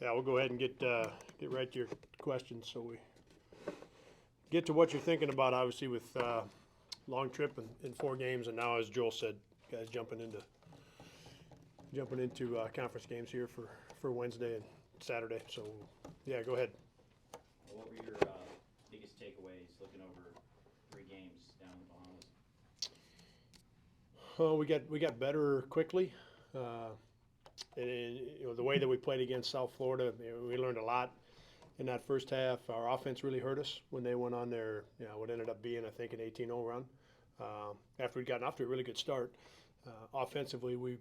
Yeah, we'll go ahead and get right to your questions. So we get to what you're thinking about, obviously, with long trip and 4 games, and now, as Joel said, guys jumping into conference games here for Wednesday and Saturday. So, yeah, go ahead. What were your biggest takeaways looking over 3 games down in the Bahamas? Oh, we got better quickly. And the way that we played against South Florida, we learned a lot in that first half. Our offense really hurt us when they went on their, what ended up being, I think, an 18-0 run. After we'd gotten off to a really good start, offensively, we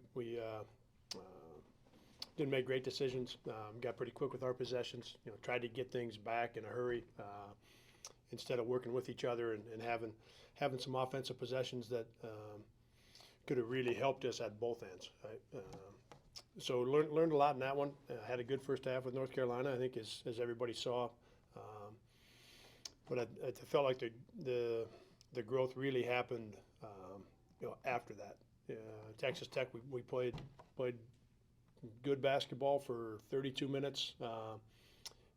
didn't make great decisions. Got pretty quick with our possessions. Tried to get things back in a hurry instead of working with each other and having some offensive possessions that could have really helped us at both ends. Right? So learned a lot in that one. Had a good first half with North Carolina, I think, as everybody saw. But I felt like the growth really happened, after that. Texas Tech, we played good basketball for 32 minutes,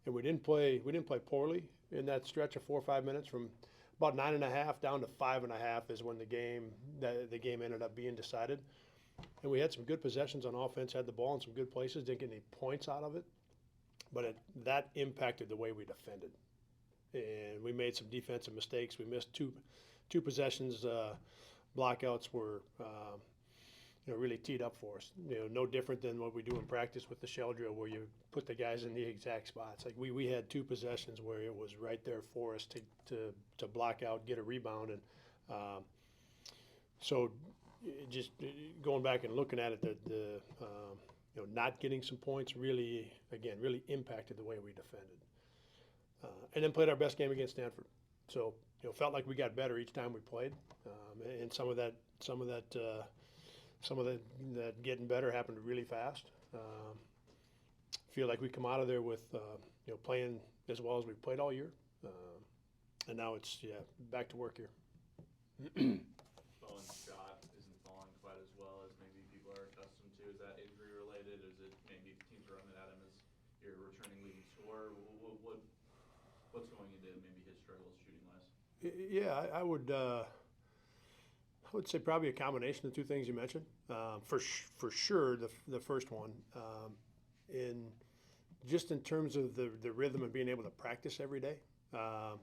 and we didn't play poorly in that stretch of 4 or 5 minutes. From about 9.5 down to 5.5 is when the game ended up being decided. And we had some good possessions on offense, had the ball in some good places, didn't get any points out of it, but that impacted the way we defended. And we made some defensive mistakes. We missed two possessions. Blockouts were really teed up for us. No different than what we do in practice with the shell drill, where you put the guys in the exact spots. Like we had 2 possessions where it was right there for us to block out, get a rebound, and so just going back and looking at it, the not getting some points really impacted the way we defended. And then played our best game against Stanford. So felt like we got better each time we played, and some of that getting better happened really fast. Feel like we come out of there with playing as well as we've played all year, and now it's back to work here. Bowen's shot isn't falling quite as well as maybe people are accustomed to. Is that injury related? Is it maybe teams are running at him as your returning leading scorer? What's going into maybe his struggles shooting wise? Yeah, I would say probably a combination of 2 things you mentioned. For sure, the first one, in terms of the rhythm of being able to practice every day.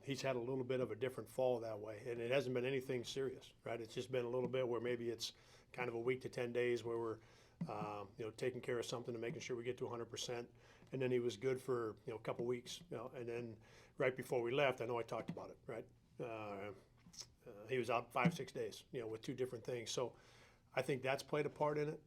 He's had a little bit of a different fall that way, and it hasn't been anything serious, right? It's just been a little bit where maybe it's kind of a week to 10 days where we're taking care of something and making sure we get to 100%. And then he was good for a couple weeks, and then right before we left, I know I talked about it, right? He was out 5-6 days, with 2 different things. So I think that's played a part in it.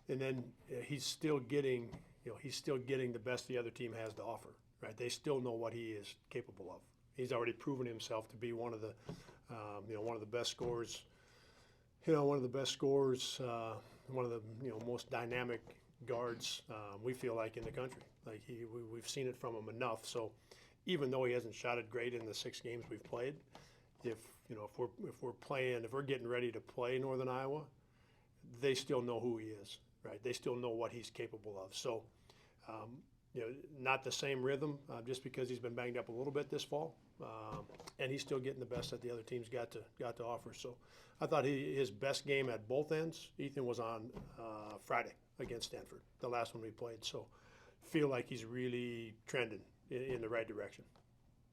And then he's still getting the best the other team has to offer, right? They still know what he is capable of. He's already proven himself to be one of the best scorers. One of the best scorers, one of the most dynamic guards we feel like in the country. Like we've seen it from him enough. So even though he hasn't shot it great in the 6 games we've played, if we're getting ready to play Northern Iowa, they still know who he is, right? They still know what he's capable of. So, not the same rhythm just because he's been banged up a little bit this fall, and he's still getting the best that the other team's got to offer. So, I thought his best game at both ends, Ethan, was on Friday against Stanford, the last one we played. So, feel like he's really trending in the right direction.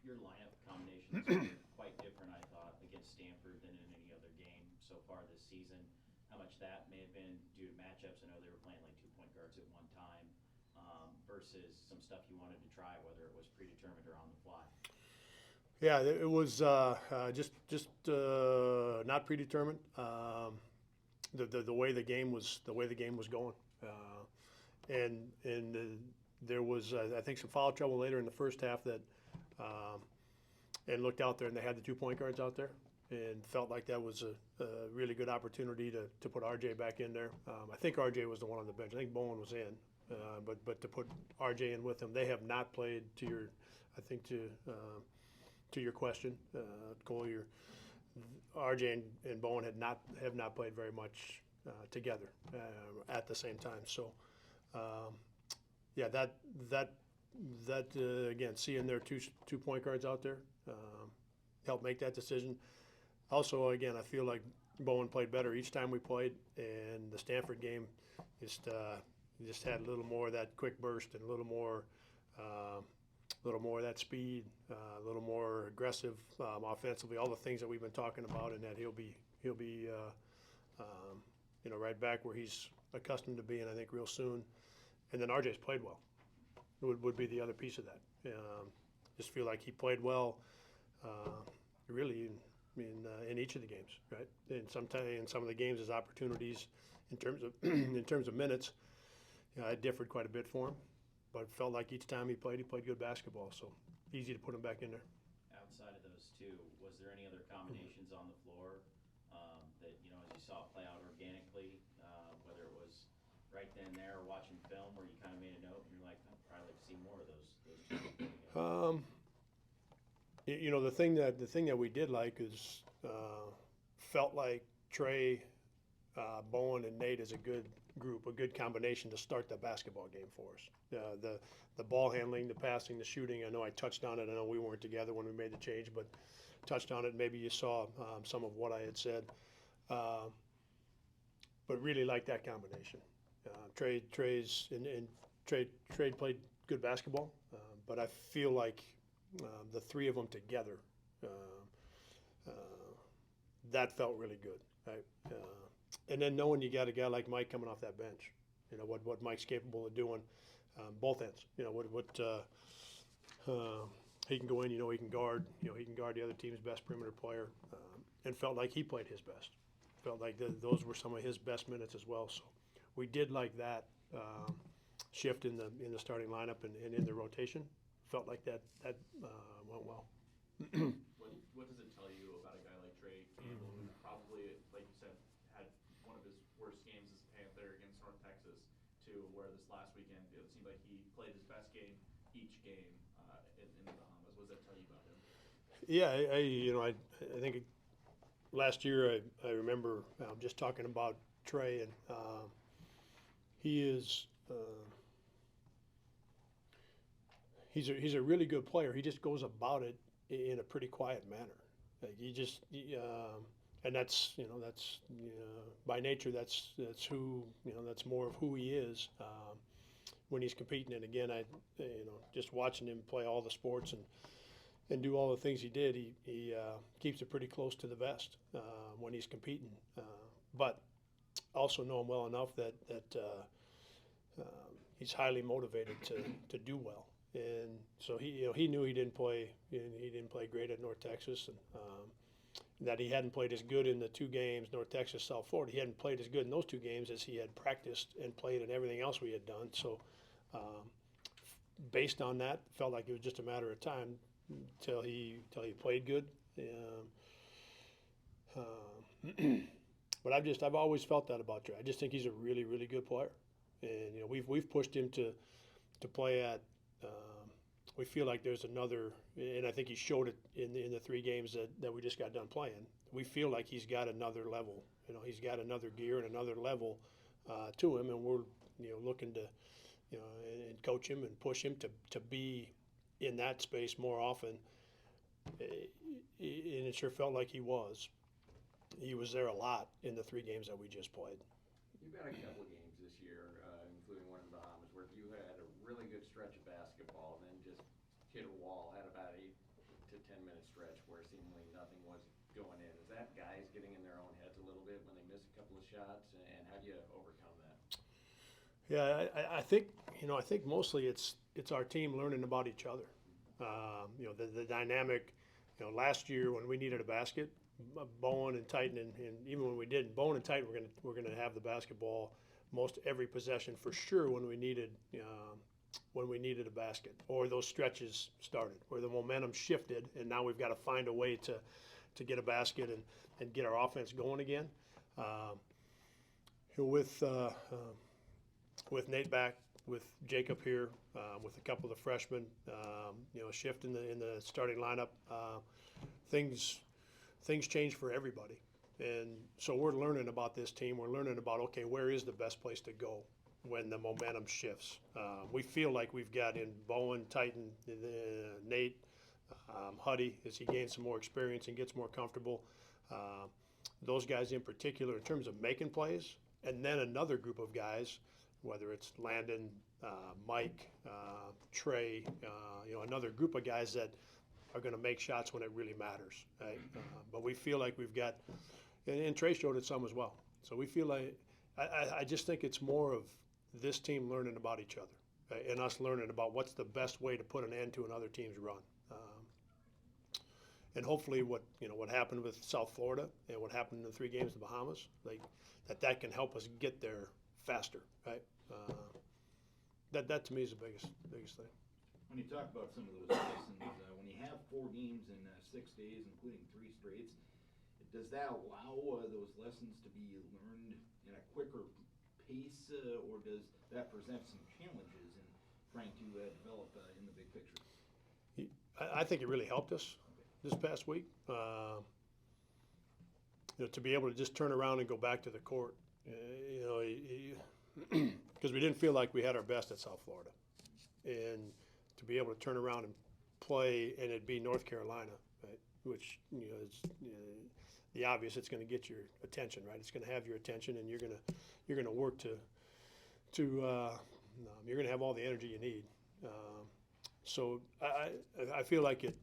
Your lineup combinations are quite different, I thought, against Stanford than in any other game so far this season. How much that may have been due to matchups? I know they were playing like 2-point guards at one time, versus some stuff you wanted to try, whether it was predetermined or on the fly. Yeah, it was just not predetermined. The way the game was going, and there was I think some foul trouble later in the first half that, and looked out there and they had the 2-point guards out there, and felt like that was a really good opportunity to put RJ back in there. I think RJ was the one on the bench. I think Bowen was in, but to put RJ in with him, they have not played to your question, Cole. RJ and Bowen have not played very much together at the same time. So, yeah, again, seeing their two point guards out there helped make that decision. Also, again, I feel like Bowen played better each time we played, and the Stanford game just had a little more of that quick burst and a little more of that speed, a little more aggressive offensively. All the things that we've been talking about, and that he'll be right back where he's accustomed to being, I think, real soon. And then RJ's played well. Would be the other piece of that. Just feel like he played well, really in each of the games, right? And sometimes in some of the games, his opportunities in terms of minutes, it differed quite a bit for him. But felt like each time he played good basketball. So easy to put him back in there. Outside of those two, was there any other combinations on the floor that, as you saw play out organically, whether it was right then and there or watching film where you kind of made a note and you're like, I'd probably like to see more of those two together? The thing that we did like is felt like Trey, Bowen, and Nate is a good group, a good combination to start the basketball game for us. The ball handling, the passing, the shooting. I know I touched on it. I know we weren't together when we made the change, but touched on it. Maybe you saw some of what I had said, but really like that combination. Trey played good basketball, but I feel like the three of them together, that felt really good. Right? And then knowing you got a guy like Mike coming off that bench, what Mike's capable of doing, both ends. He can go in. He can guard. He can guard the other team's best perimeter player, and felt like he played his best. Felt like those were some of his best minutes as well. So we did like that shift in the starting lineup and in the rotation. Felt like that went well. What does it tell you about a guy like Trey Campbell, who probably, like you said, had one of his worst games as a Panther against North Texas, to where this last weekend it seemed like he played his best game each game in the Bahamas? What does that tell you about him? Yeah, I think last year I remember just talking about Trey, and he is he's a really good player. He just goes about it in a pretty quiet manner. Like and that's by nature that's who that's more of who he is when he's competing. And again, just watching him play all the sports and do all the things he did, he keeps it pretty close to the vest when he's competing. But also know him well enough that he's highly motivated to do well. And so he knew he didn't play great at North Texas, and that he hadn't played as good in the two games, North Texas, South Florida. He hadn't played as good in those two games as he had practiced and played in everything else we had done. So based on that, felt like it was just a matter of time till he played good. But I've always felt that about Trey. I just think he's a really, really good player, and we've pushed him to play at. We feel like there's another, and I think he showed it in the three games that we just got done playing. We feel like he's got another level. He's got another gear and another level to him, and we're looking to and coach him and push him to be in that space more often. And it sure felt like he was. He was there a lot in the three games that we just played. You've got a couple of games this year, including one in the Bahamas, where you had a really good stretch of basketball and then just hit a wall, had about 8 to 10 minute stretch where seemingly nothing was going in. Is that guys getting in their own heads a little bit when they miss a couple of shots, and how do you overcome that? Yeah, I think mostly it's our team learning about each other. The dynamic. Last year when we needed a basket, Bowen and Titan, and even when we didn't, Bowen and Titan were gonna have the basketball most every possession for sure when we needed a basket, or those stretches started where the momentum shifted, and now we've got to find a way to get a basket and get our offense going again. With Nate back, with Jacob here, with a couple of the freshmen, shift in the starting lineup, things change for everybody, and so we're learning about this team. We're learning about, okay, where is the best place to go? when the momentum shifts. We feel like we've got in Bowen, Titan, Nate, Huddy, as he gains some more experience and gets more comfortable. Those guys in particular in terms of making plays, and then another group of guys, whether it's Landon, Mike, Trey, another group of guys that are going to make shots when it really matters. Right? But we feel like we've got, and Trey showed it some as well. So we feel like, I just think it's more of this team learning about each other, right? And us learning about what's the best way to put an end to another team's run. And hopefully what happened with South Florida and what happened in the 3 games in the Bahamas, like that can help us get there faster, right? That to me is the biggest thing. When you talk about some of those lessons, when you have 4 games in 6 days, including 3 straights, does that allow those lessons to be learned in a quicker pace, or does that present some challenges in trying to develop in the big picture? I think it really helped us this past week. To be able to just turn around and go back to the court, because we didn't feel like we had our best at South Florida, and to be able to turn around and play and it be North Carolina, right? Which is the obvious. It's going to get your attention, right? It's going to have your attention, and you're going to work to you're going to have all the energy you need. So I feel like it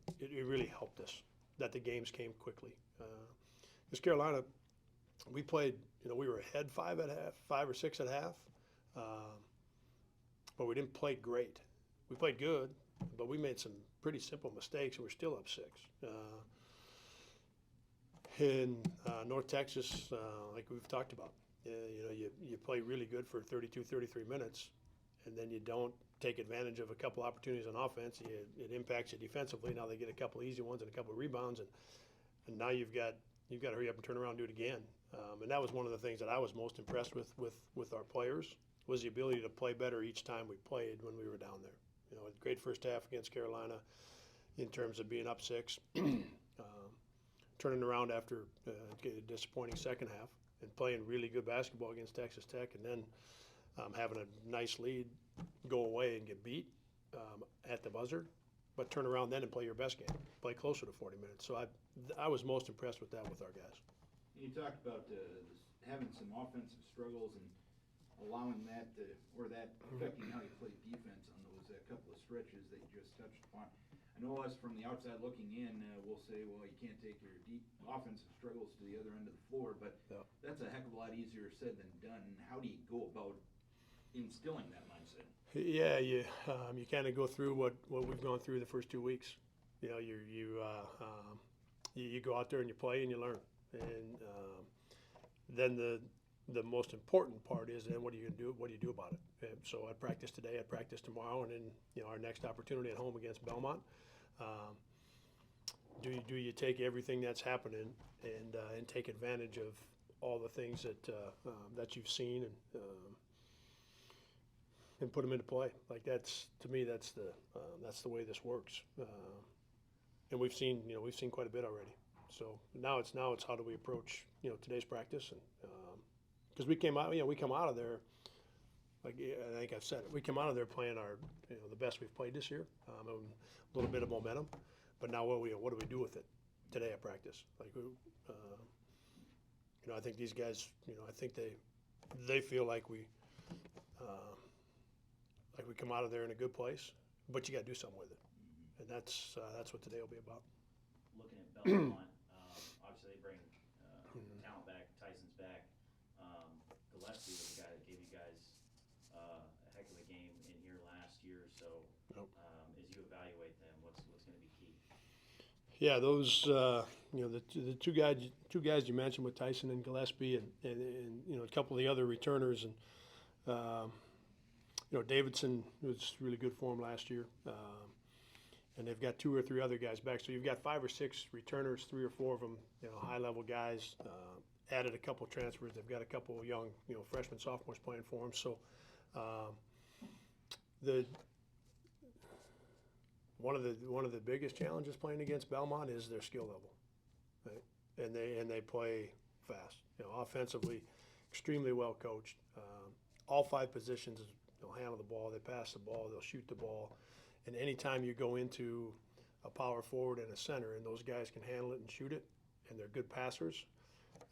really helped us that the games came quickly. Because Carolina, we played, we were ahead 5 or 6 at half, but we didn't play great. We played good, but we made some pretty simple mistakes, and we're still up 6. In North Texas, like we've talked about, you play really good for 32, 33 minutes, and then you don't take advantage of a couple opportunities on offense. It impacts you defensively. Now they get a couple easy ones and a couple of rebounds, and now you've got to hurry up and turn around and do it again. And that was one of the things that I was most impressed with our players, was the ability to play better each time we played when we were down there. A great first half against Carolina in terms of being up 6, turning around after a disappointing second half and playing really good basketball against Texas Tech, and then having a nice lead, go away and get beat at the buzzer, but turn around then and play your best game, play closer to 40 minutes. So I was most impressed with that with our guys. You talked about having some offensive struggles and allowing that affecting how you play defense on those couple of stretches that you just touched upon. I know us from the outside looking in, we'll say, well, you can't take your deep offensive struggles to the other end of the floor, but that's a heck of a lot easier said than done. How do you go about instilling that mindset? Yeah, you kind of go through what we've gone through the first 2 weeks. You go out there and you play and you learn, and then the most important part is then what are you going to do? What do you do about it? And so I practice today, I practice tomorrow, and then our next opportunity at home against Belmont. Do you take everything that's happening and take advantage of all the things that you've seen and put them into play? Like to me that's the way this works. And we've seen quite a bit already. So now it's how do we approach today's practice, and because we come out of there, like I think I've said it, we come out of there playing our the best we've played this year, a little bit of momentum, but now what do we do with it today at practice? Like I think these guys, I think they feel like we come out of there in a good place, but you got to do something with it, and that's what today will be about. Looking at Belmont, obviously they bring talent back. Tyson's back. Gillespie was the guy that gave you guys a heck of a game in here last year. So as you evaluate them, what's going to be key? Yeah, those the two guys you mentioned with Tyson and Gillespie, and a couple of the other returners, and Davidson was really good for him last year. And they've got 2 or 3 other guys back. So you've got 5 or 6 returners, 3 or 4 of them, high-level guys. Added a couple transfers. They've got a couple of young, freshmen, sophomores playing for them. So one of the biggest challenges playing against Belmont is their skill level, right? And they play fast. Offensively, extremely well coached. all 5 positions, they'll handle the ball, they pass the ball, they'll shoot the ball. And anytime you go into a power forward and a center, and those guys can handle it and shoot it, and they're good passers,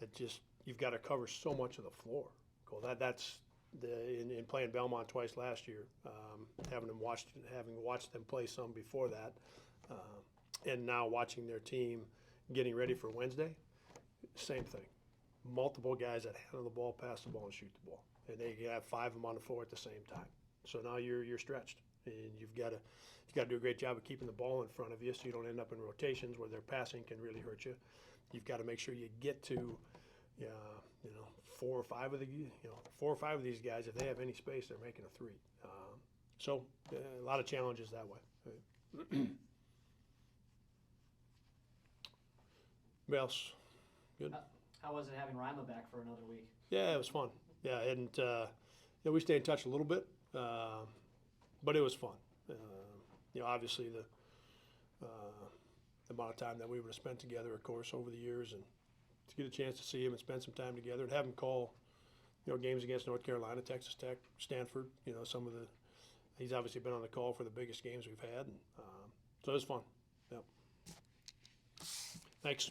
it just, you've got to cover so much of the floor. Cool. That's in playing Belmont twice last year, having watched them play some before that, and now watching their team getting ready for Wednesday, same thing. Multiple guys that handle the ball, pass the ball, and shoot the ball, and they have 5 of them on the floor at the same time. So now you're stretched, and you've got to do a great job of keeping the ball in front of you, so you don't end up in rotations where their passing can really hurt you. You've got to make sure you get to, 4 or 5 of these guys. If they have any space, they're making a 3. So a lot of challenges that way. What else? Good. How was it having Rima back for another week? Yeah, it was fun. Yeah, and we stayed in touch a little bit, but it was fun. Obviously the amount of time that we would have spent together, of course, over the years, and to get a chance to see him and spend some time together, and have him call, games against North Carolina, Texas Tech, Stanford. He's obviously been on the call for the biggest games we've had, and so it was fun. Yep. Thanks.